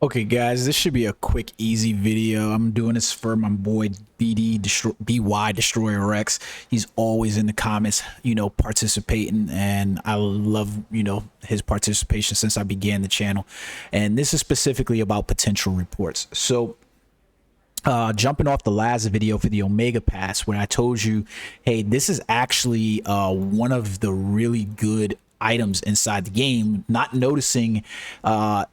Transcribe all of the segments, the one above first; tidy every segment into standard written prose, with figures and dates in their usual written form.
Okay, guys, this should be a quick, easy video. I'm doing this for my boy BY Destroyer Rex. He's always in the comments, participating, and I love, his participation since I began the channel. And this is specifically about potential reports. So, jumping off the last video for the Omega Pass, where I told you, hey, this is actually one of the really good items inside the game, not noticing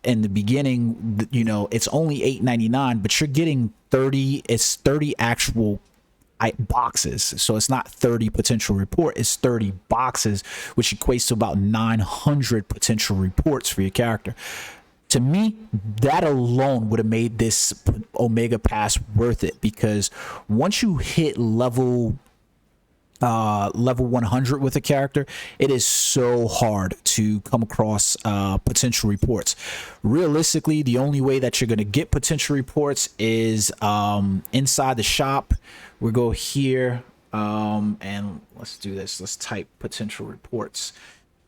in the beginning, it's only $8.99, but you're getting 30. It's 30 actual boxes, so it's not 30 potential report, it's 30 boxes, which equates to about 900 potential reports for your character. To me, that alone would have made this Omega Pass worth it, because once you hit level 100 with a character, it is so hard to come across potential reports. Realistically, the only way that you're going to get potential reports is inside the shop. We go here, and let's do this. Let's type potential reports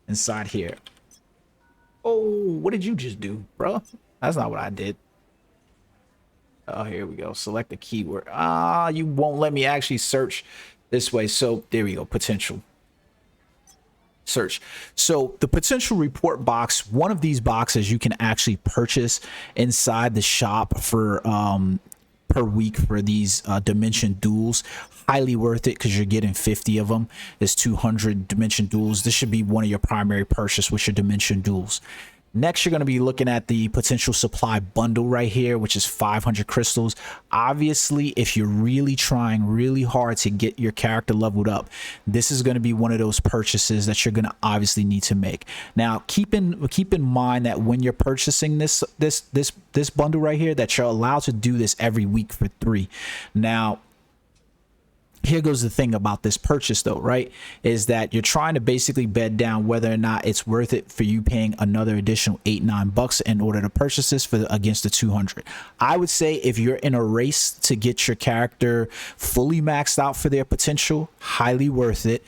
inside here. Oh, what did you just do, bro? That's not what I did. Oh, here we go. Select the keyword. You won't let me actually search this way. So there we go. Potential search. So the potential report box, one of these boxes you can actually purchase inside the shop for per week for these dimension duels. Highly worth it, because you're getting 50 of them. There's 200 dimension duels. This should be one of your primary purchase with your dimension duels. Next, you're going to be looking at the potential supply bundle right here, which is 500 crystals. Obviously, if you're really trying really hard to get your character leveled up, this is going to be one of those purchases that you're going to obviously need to make. Now, keep in mind that when you're purchasing this bundle right here, that you're allowed to do this every week for 3. Now, here goes the thing about this purchase though, right? Is that you're trying to basically bed down whether or not it's worth it for you paying another additional $8-9 in order to purchase this for against the 200. I would say if you're in a race to get your character fully maxed out for their potential, highly worth it.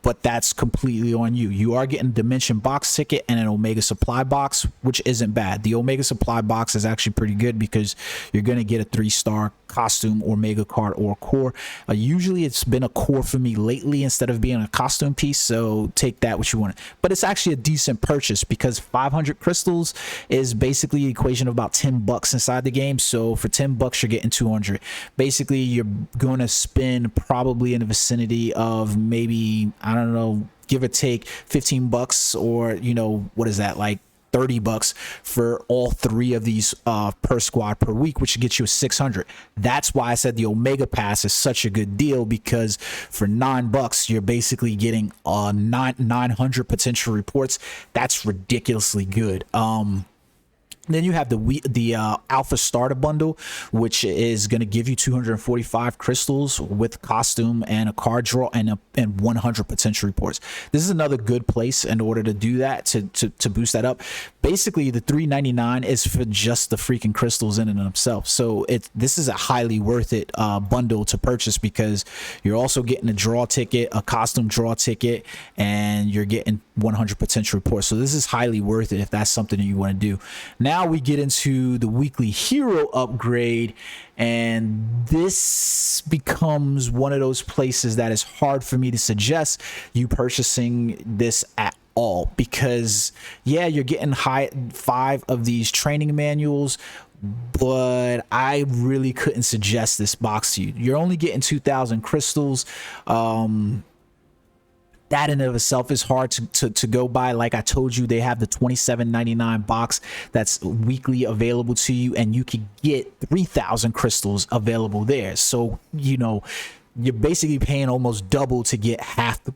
But that's completely on you. You are getting a dimension box ticket and an Omega supply box, which isn't bad. The Omega supply box is actually pretty good, because you're going to get a 3-star costume or mega card or core. Usually it's been a core for me lately instead of being a costume piece, so take that what you want. But it's actually a decent purchase, because 500 crystals is basically the equation of about $10 inside the game. So for $10 you're getting 200. Basically you're going to spend probably in the vicinity of maybe, I don't know, give or take $15, or what is that, like $30 for all 3 of these per squad per week, which gets you a 600. That's why I said the Omega Pass is such a good deal, because for $9 you're basically getting 900 potential reports. That's ridiculously good. Then you have the Alpha Starter Bundle, which is going to give you 245 crystals with costume and a card draw and 100 potential reports. This is another good place in order to do that, to boost that up. Basically, the $3.99 is for just the freaking crystals in and of themselves. So this is a highly worth it bundle to purchase, because you're also getting a draw ticket, a costume draw ticket, and you're getting 100 potential reports. So this is highly worth it if that's something that you want to do. Now we get into the weekly hero upgrade, and this becomes one of those places that is hard for me to suggest you purchasing this at all, because yeah, you're getting 5 of these training manuals, but I really couldn't suggest this box to you. You're only getting 2,000 crystals. That in and of itself is hard to go by. Like I told you, they have the $27.99 box that's weekly available to you, and you can get 3,000 crystals available there. So you're basically paying almost double to get half the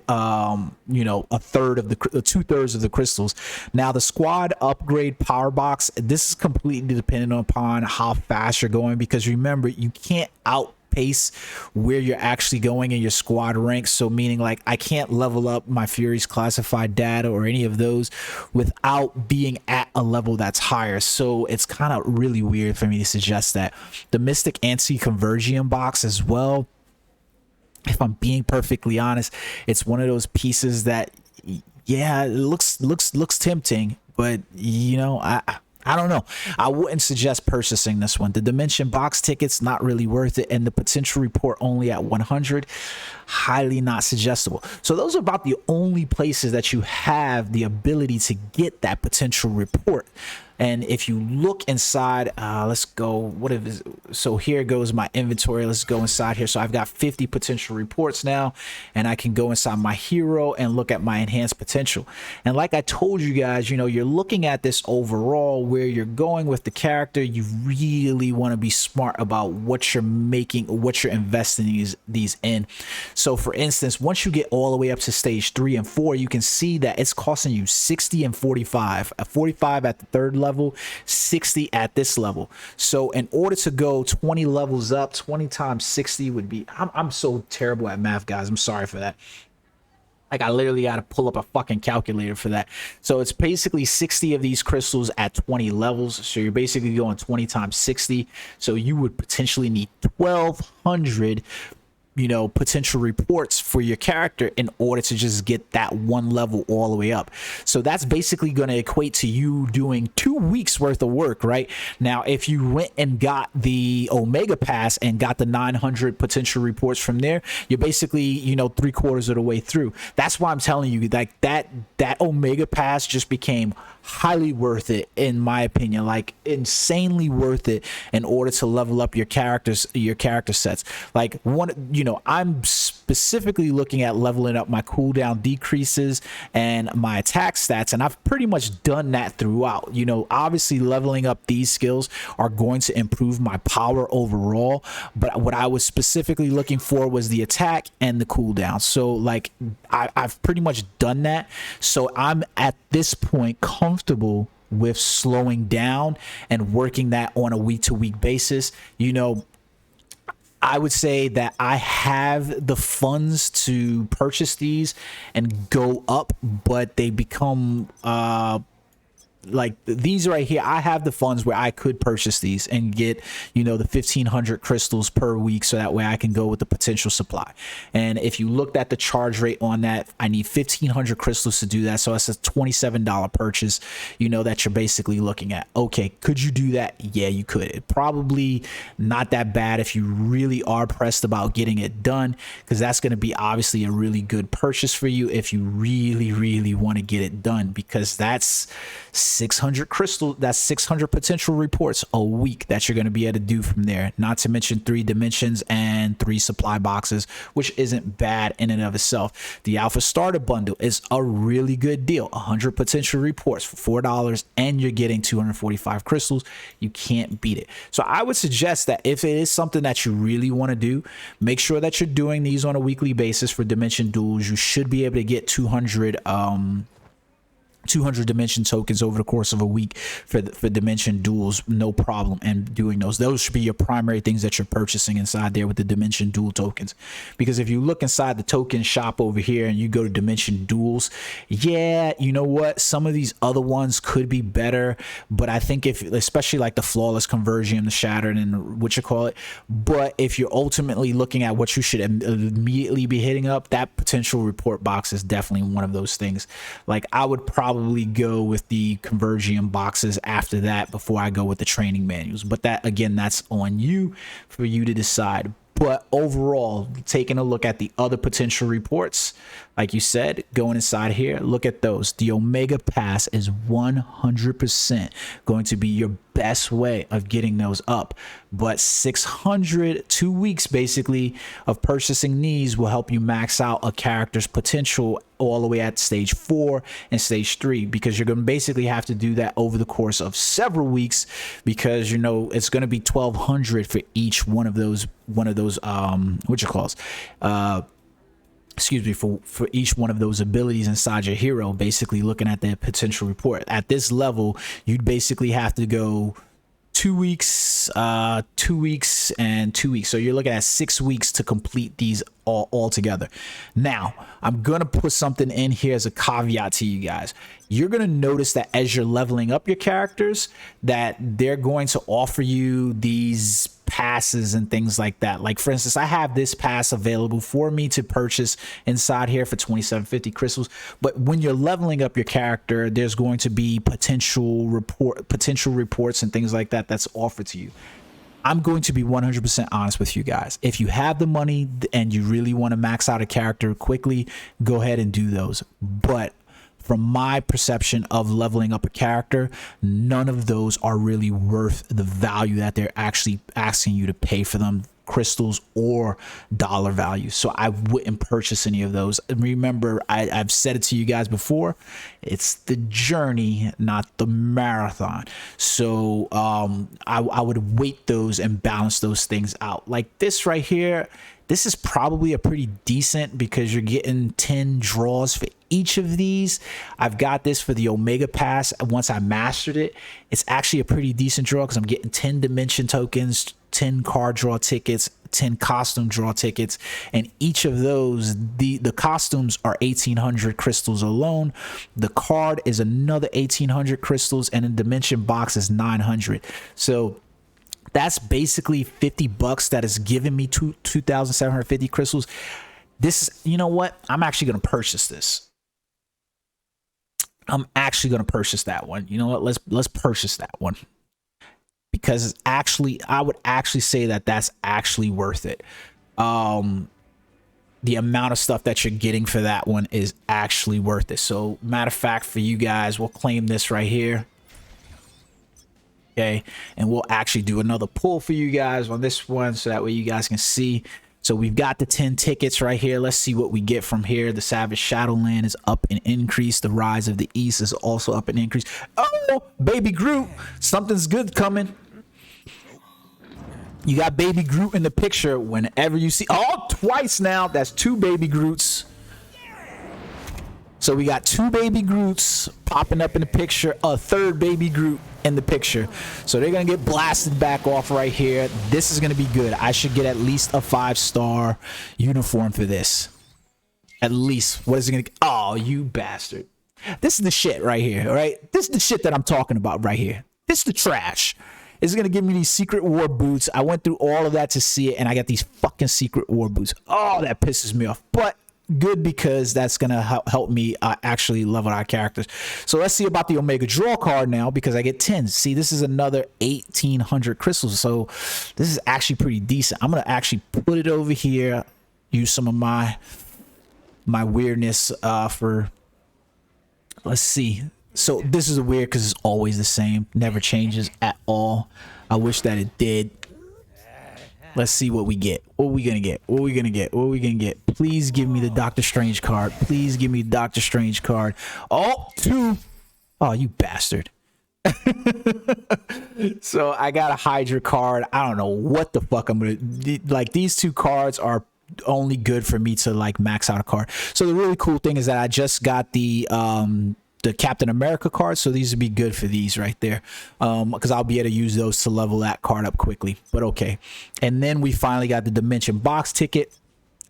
a third of the 2/3 of the crystals. Now the squad upgrade power box, this is completely dependent upon how fast you're going, because remember, you can't outpace where you're actually going in your squad ranks. So meaning, like, I can't level up my Fury's classified data or any of those without being at a level that's higher. So it's kind of really weird for me to suggest that. The Mystic Anti-Convergium box as well, if I'm being perfectly honest, it's one of those pieces that, yeah, it looks tempting, but I don't know. I wouldn't suggest purchasing this one. The Dimension box ticket's not really worth it, and the potential report only at 100, highly not suggestible. So those are about the only places that you have the ability to get that potential report. And if you look inside, let's go, what is, so here goes my inventory. Let's go inside here. So I've got 50 potential reports now, and I can go inside my hero and look at my enhanced potential. And like I told you guys, you know, you're looking at this overall where you're going with the character. You really want to be smart about what you're making, what you're investing these in. So for instance, once you get all the way up to stage 3 and 4, you can see that it's costing you 60 and 45, 45 at the third level, 60 at this level. So in order to go 20 levels up, 20 times 60 would be, I'm so terrible at math, guys. I'm sorry for that. Like, I literally got to pull up a fucking calculator for that. So it's basically 60 of these crystals at 20 levels. So you're basically going 20 times 60. So you would potentially need 1,200, you know, potential reports for your character in order to just get that one level all the way up. So that's basically going to equate to you doing 2 weeks worth of work, right? Now, if you went and got the Omega Pass and got the 900 potential reports from there, you're basically, you know, 3/4 of the way through. That's why I'm telling you, like, that Omega Pass just became highly worth it, in my opinion, like insanely worth it, in order to level up your character sets. Like, one, you know, I'm specifically looking at leveling up my cooldown decreases and my attack stats, and I've pretty much done that throughout. You know, obviously leveling up these skills are going to improve my power overall, but what I was specifically looking for was the attack and the cooldown. So like, I've pretty much done that. So I'm at this point comfortable with slowing down and working that on a week-to-week basis. You know, I would say that I have the funds to purchase these and go up, but they become like these right here. I have the funds where I could purchase these and get, you know, the 1,500 crystals per week, so that way I can go with the potential supply. And if you looked at the charge rate on that, I need 1,500 crystals to do that. So it's a $27 purchase, you know, that you're basically looking at. Okay, could you do that? Yeah, you could. It probably not that bad if you really are pressed about getting it done, because that's going to be obviously a really good purchase for you if you really want to get it done, because that's 600 crystal, that's 600 potential reports a week that you're going to be able to do from there, not to mention 3 dimensions and 3 supply boxes, which isn't bad in and of itself. The alpha starter bundle is a really good deal, 100 potential reports for $4, and you're getting 245 crystals. You can't beat it. So I would suggest that if it is something that you really want to do, make sure that you're doing these on a weekly basis. For dimension duels, you should be able to get 200 dimension tokens over the course of a week for dimension duels, no problem. And doing those should be your primary things that you're purchasing inside there with the dimension duel tokens. Because if you look inside the token shop over here and you go to dimension duels, yeah, you know what, some of these other ones could be better, but I think if, especially like the flawless conversion, the shattered, and what you call it, but if you're ultimately looking at what you should immediately be hitting up, that potential report box is definitely one of those things. Like, I would probably go with the conversion boxes after that before I go with the training manuals, but that, again, that's on you, for you to decide. But overall, taking a look at the other potential reports, like you said, going inside here, look at those. The Omega Pass is 100% going to be your best way of getting those up. But 600, 2 weeks basically of purchasing these will help you max out a character's potential all the way at stage 4 and stage 3, because you're going to basically have to do that over the course of several weeks, because, you know, it's going to be 1,200 for each one of those what you call excuse me, for each one of those abilities inside your hero, basically looking at their potential report. At this level, you'd basically have to go 2 weeks, 2 weeks, and 2 weeks. So you're looking at 6 weeks to complete these all together. Now, I'm going to put something in here as a caveat to you guys. You're going to notice that as you're leveling up your characters, that they're going to offer you these passes and things like that. Like for instance, I have this pass available for me to purchase inside here for 2750 crystals. But when you're leveling up your character, there's going to be potential reports and things like that that's offered to you. I'm going to be 100% honest with you guys. If you have the money and you really want to max out a character quickly, go ahead and do those. But from my perception of leveling up a character, none of those are really worth the value that they're actually asking you to pay for them, crystals or dollar value. So I wouldn't purchase any of those. And remember, I've said it to you guys before, it's the journey, not the marathon. So I would weight those and balance those things out. Like this right here, this is probably a pretty decent, because you're getting 10 draws for each of these. I've got this for the Omega Pass. Once I mastered it, it's actually a pretty decent draw because I'm getting 10 dimension tokens, 10 card draw tickets, 10 costume draw tickets, and each of those, the costumes are 1800 crystals alone. The card is another 1800 crystals, and a dimension box is 900. So that's basically $50 that is giving me 2,750 crystals. This is, you know what? I'm actually going to purchase this. I'm actually going to purchase that one. You know what? Let's purchase that one, because it's actually, I would actually say that that's actually worth it. The amount of stuff that you're getting for that one is actually worth it. So matter of fact, for you guys, we'll claim this right here. Okay, and we'll actually do another pull for you guys on this one, so that way you guys can see. So we've got the 10 tickets right here. Let's see what we get from here. The Savage Shadowland is up and increased. The Rise of the East is also up and increased. Oh, Baby Groot, something's good coming. You got Baby Groot in the picture whenever you see. Oh, twice now. That's 2 Baby Groots. So we got 2 Baby Groots popping up in the picture, a 3rd Baby Groot in the picture. So they're gonna get blasted back off right here. This is gonna be good. I should get at least a 5-star uniform for this. At least. What is it gonna? Oh, you bastard. This is the shit right here, all right? This is the shit that I'm talking about right here. This is the trash. It's gonna give me these secret war boots. I went through all of that to see it, and I got these fucking secret war boots. Oh, that pisses me off. But good, because that's gonna help me actually level our characters. So let's see about the Omega Draw card now, because I get 10. See, this is another 1800 crystals, so this is actually pretty decent. I'm gonna actually put it over here, use some of my weirdness for, let's see. So this is weird because it's always the same, never changes at all. I wish that it did. Let's see what we get. What are we gonna get? What are we gonna get? What are we gonna get? Please give me the Doctor Strange card. Please give me the Doctor Strange card. Oh, 2. Oh, you bastard. So I got a Hydra card. I don't know what the fuck I'm gonna do. Like, these 2 cards are only good for me to like max out a card. So the really cool thing is that I just got the Captain America card, so these would be good for these right there, because I'll be able to use those to level that card up quickly. But okay, and then we finally got the Dimension Box ticket.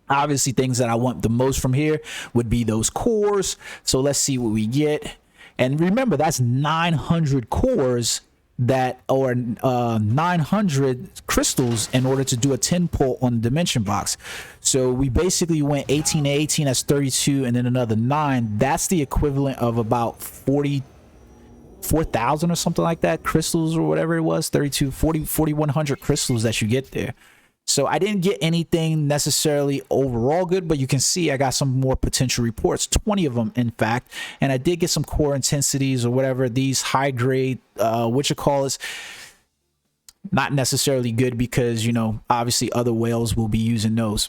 Obviously, things that I want the most from here would be those cores. So let's see what we get. And remember, that's 900 cores, that, or 900 crystals in order to do a 10 pull on the Dimension Box. So we basically went 18 to 18, that's 32, and then another 9. That's the equivalent of about 44,000 or something like that crystals, or whatever it was. 4,100 crystals that you get there. So I didn't get anything necessarily overall good, but you can see I got some more potential reports, 20 of them in fact, and I did get some core intensities or whatever. These high grade whatchamacallits, not necessarily good, because, you know, obviously other whales will be using those.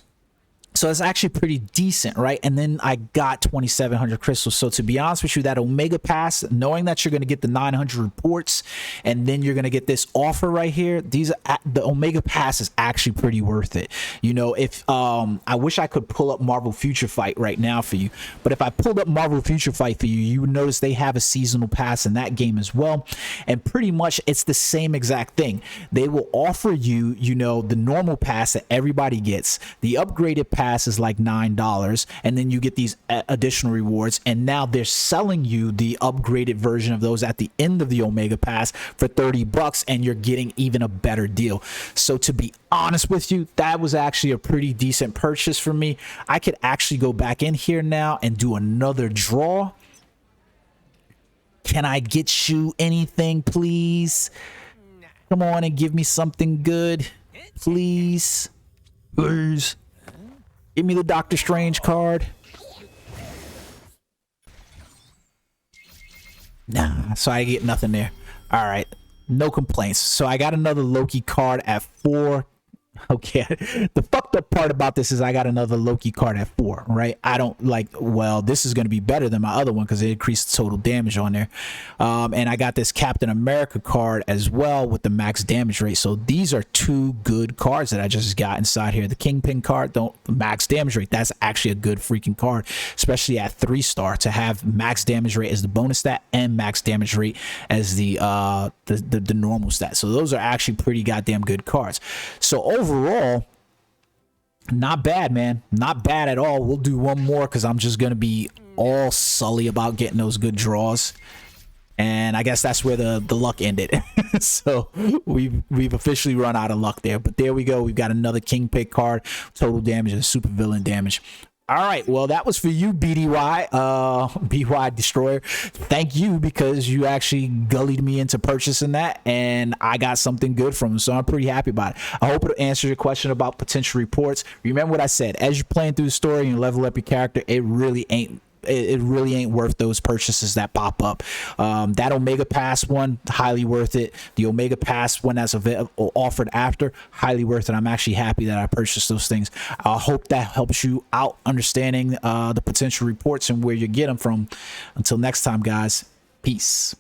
So it's actually pretty decent, right? And then I got 2,700 crystals. So to be honest with you, that Omega Pass, knowing that you're going to get the 900 reports, and then you're going to get this offer right here, the Omega Pass is actually pretty worth it. You know, if I wish I could pull up Marvel Future Fight right now for you, but if I pulled up Marvel Future Fight for you, you would notice they have a seasonal pass in that game as well. And pretty much it's the same exact thing. They will offer you, you know, the normal pass that everybody gets, the upgraded pass pass is like $9, and then you get these additional rewards, and now they're selling you the upgraded version of those at the end of the Omega Pass for $30, and you're getting even a better deal. So to be honest with you, that was actually a pretty decent purchase for me. I could actually go back in here now and do another draw. Can I get you anything, please? Come on and give me something good, please. Please. Give me the Doctor Strange card. Nah, so I get nothing there. All right, no complaints. So I got another Loki card at 4. Okay, the fucked up part about this is I got another Loki card at 4, right? I don't like, well, this is going to be better than my other one because it increased total damage on there. And I got this Captain America card as well with the max damage rate. So these are 2 good cards that I just got inside here. The Kingpin card, the max damage rate, that's actually a good freaking card, especially at 3-star, to have max damage rate as the bonus stat and max damage rate as the normal stat. So those are actually pretty goddamn good cards. So overall, not bad, man. Not bad at all. We'll do one more because I'm just gonna be all sully about getting those good draws, and I guess that's where the luck ended. So we've officially run out of luck there. But there we go. We've got another Kingpin card, total damage and super villain damage. All right, well, that was for you, BDY, BY Destroyer. Thank you, because you actually gullied me into purchasing that, and I got something good from it, so I'm pretty happy about it. I hope it answers your question about potential reports. Remember what I said, as you're playing through the story and you level up your character, it really ain't worth those purchases that pop up. That Omega Pass one, highly worth it. The Omega Pass one that's offered after, highly worth it. I'm actually happy that I purchased those things. I hope that helps you out understanding the potential reports and where you get them from. Until next time, guys, peace.